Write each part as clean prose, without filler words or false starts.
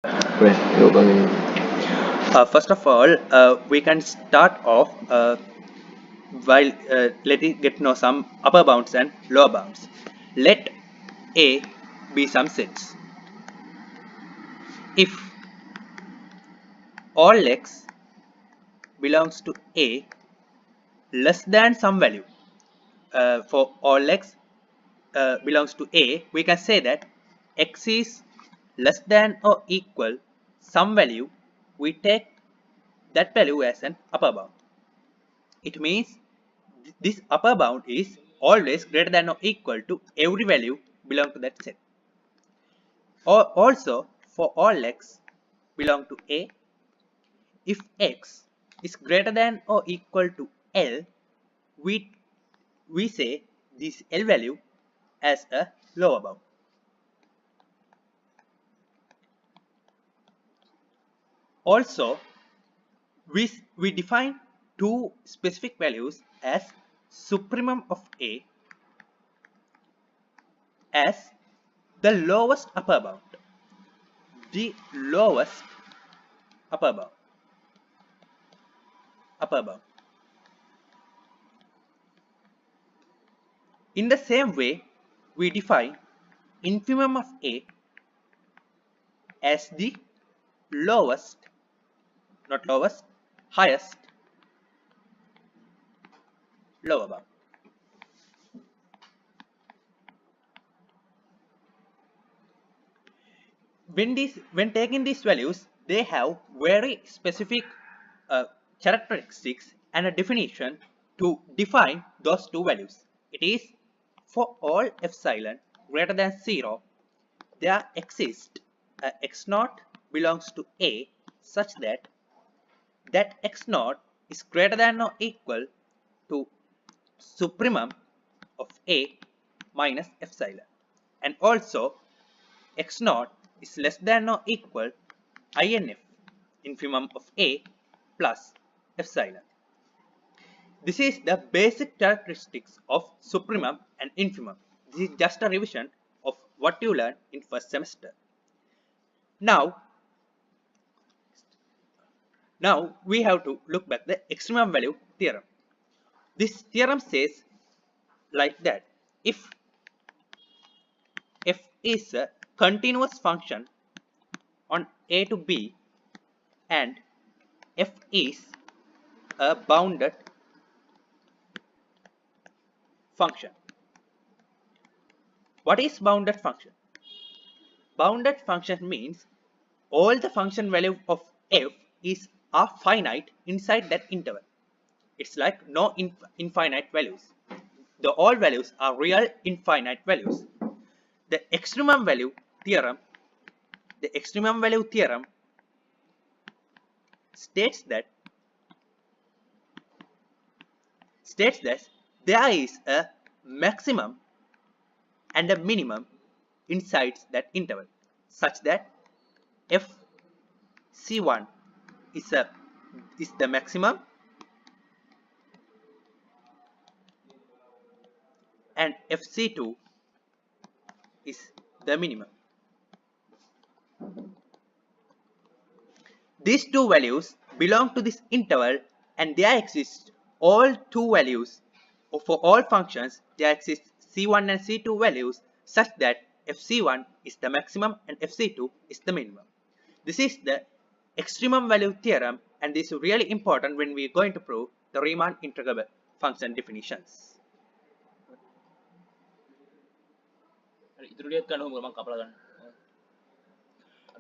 Great. You're going. First of all, we can start off while letting get know some upper bounds and lower bounds. Let A be some sets. If all x belongs to A less than some value, for all x belongs to A, we can say that x is less than or equal some value. We take that value as an upper bound. It means this upper bound is always greater than or equal to every value belong to that set. Or also for all x belong to A, if x is greater than or equal to L, we say this L value as a lower bound. Also, we define two specific values as supremum of A as the lowest upper bound, the lowest upper bound, upper bound. In the same way, we define infimum of A as the lowest, not lowest, highest lower bound. When taking these values, they have very specific uh, characteristics and a definition to define those two values. It is for all epsilon greater than 0, there exists a x naught belongs to A such that x naught is greater than or equal to supremum of A minus epsilon, and also x naught is less than or equal INF, infimum of A plus epsilon. This is the basic characteristics of supremum and infimum. This is just a revision of what you learned in first semester. Now we have to look back the extremum value theorem. This theorem says like that: if f is a continuous function on A to B and f is a bounded function. What is bounded function? Bounded function means all the function value of f are finite inside that interval. It's like no infinite values. The all values are real infinite values. The extremum value theorem, states that there is a maximum and a minimum inside that interval, such that f c1 is the maximum and f c2 is the minimum. These two values belong to this interval, and there exist all two values for all functions. There exist c1 and c2 values such that fc1 is the maximum and fc2 is the minimum. This is the extremum value theorem, and this is really important when we are going to prove the Riemann integral function definitions.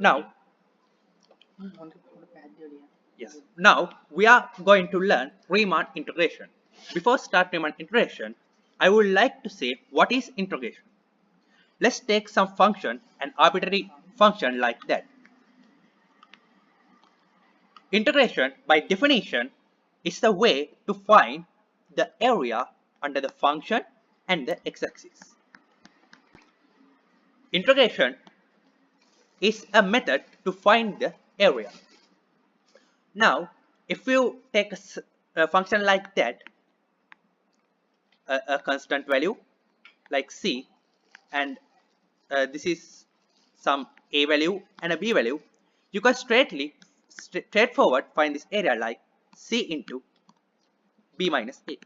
Now, now we are going to learn Riemann integration. Before start Riemann integration, I would like to say what is integration. Let's take some function, an arbitrary function like that. Integration, by definition, is the way to find the area under the function and the x-axis. Integration is a method to find the area. Now, if you take a function like that, a constant value like c, and this is some a value and a b value, You can straightforward find this area like C into B minus A.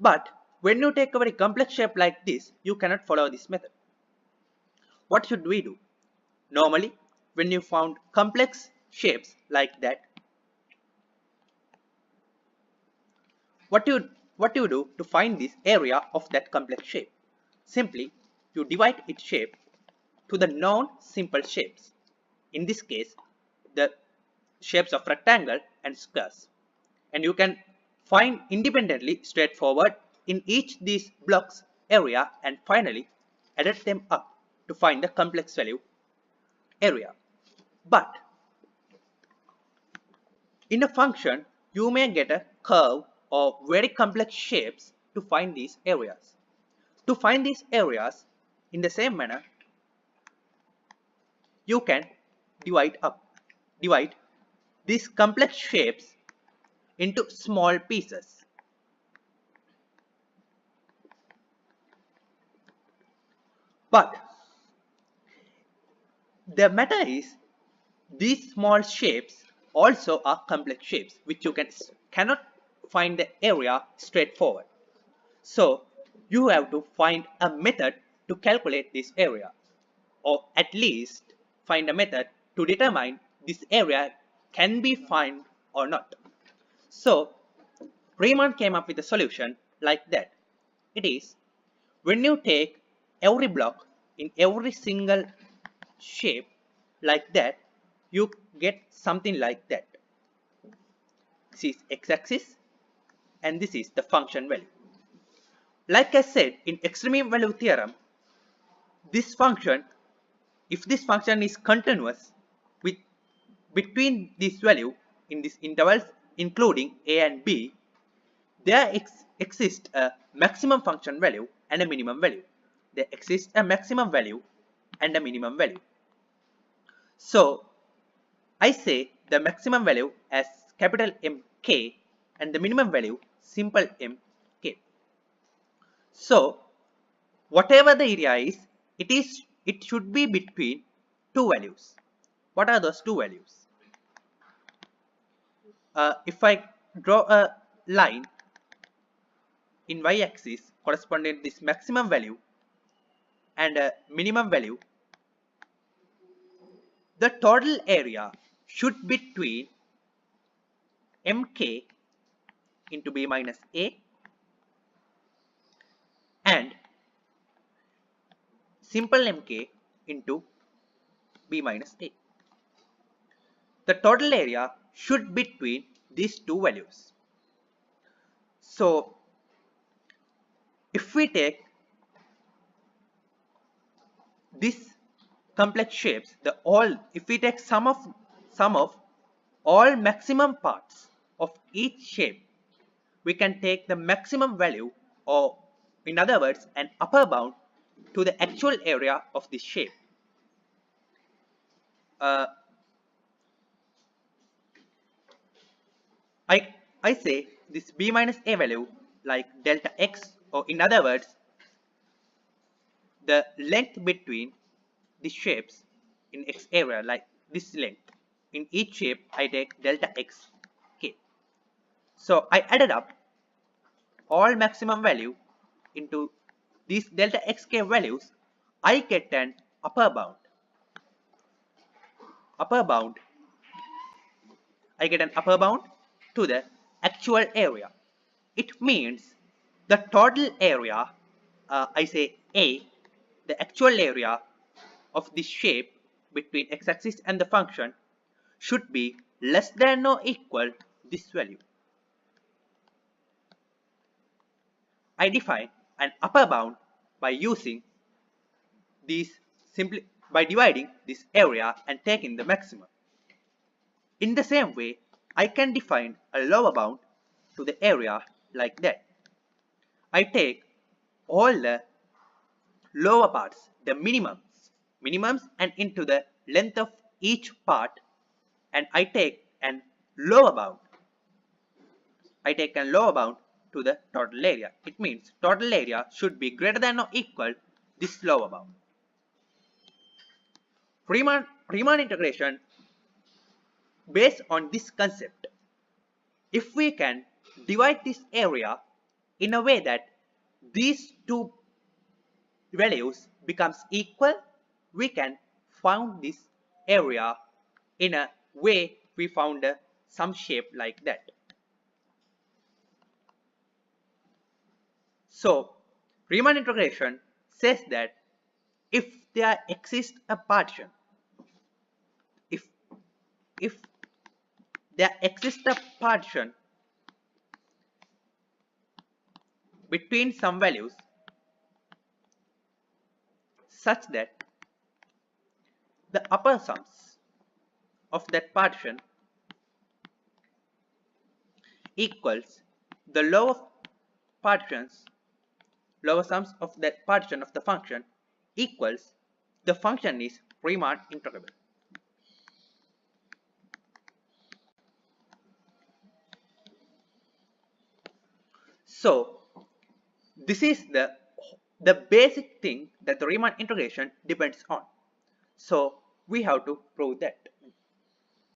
But when you take a very complex shape like this, you cannot follow this method. What should we do? Normally, when you found complex shapes like that, what you do to find this area of that complex shape? Simply, you divide its shape to the non-simple shapes. In this case, the shapes of rectangle and squares. And you can find independently straightforward in each these blocks area and finally add them up to find the complex value area. But in a function, you may get a curve or very complex shapes to find these areas. To find these areas in the same manner, you can divide these complex shapes into small pieces. But the matter is, these small shapes also are complex shapes which you cannot find the area straightforward. So you have to find a method to calculate this area, or at least find a method to determine this area can be found or not. So Riemann came up with a solution like that. It is, when you take every block in every single shape like that, you get something like that. This is x-axis and this is the function value. Like I said in extreme value theorem, this function, if this function is continuous with between this value in these intervals including a and b, there exists a maximum function value and a minimum value. There exists a maximum value and a minimum value. So I say the maximum value as capital MK and the minimum value simple MK. So whatever the area is, it should be between two values. What are those two values? If I draw a line in y-axis corresponding to this maximum value and a minimum value, the total area should be between mk into b minus a and simple mk into b minus a. The total area should be between these two values. So if we take this complex shapes, if we take sum of all maximum parts of each shape, we can take the maximum value, or in other words an upper bound to the actual area of this shape. I say this b minus a value like delta x, or in other words the length between the shapes in x area, like this length. In each shape I take delta x k. So I added up all maximum value into these delta xk values. I get an upper bound. I get an upper bound to the actual area. It means the total area, I say A, the actual area of this shape between x-axis and the function should be less than or equal this value. I define an upper bound by using by dividing this area and taking the maximum. In the same way, I can define a lower bound to the area like that. I take all the lower parts, the minimums and into the length of each part, and I take an lower bound. I take a lower bound to the total area. It means total area should be greater than or equal this lower bound. Riemann Riemann integration based on this concept. If we can divide this area in a way that these two values becomes equal, we can found this area in a way we found some shape like that. So Riemann integration says that if there exists a partition, if if there exists a partition between some values such that the upper sums of that partition equals the lower sums of that partition of the function equals the function is Riemann integrable. So this is the basic thing that the Riemann integration depends on. So we have to prove that.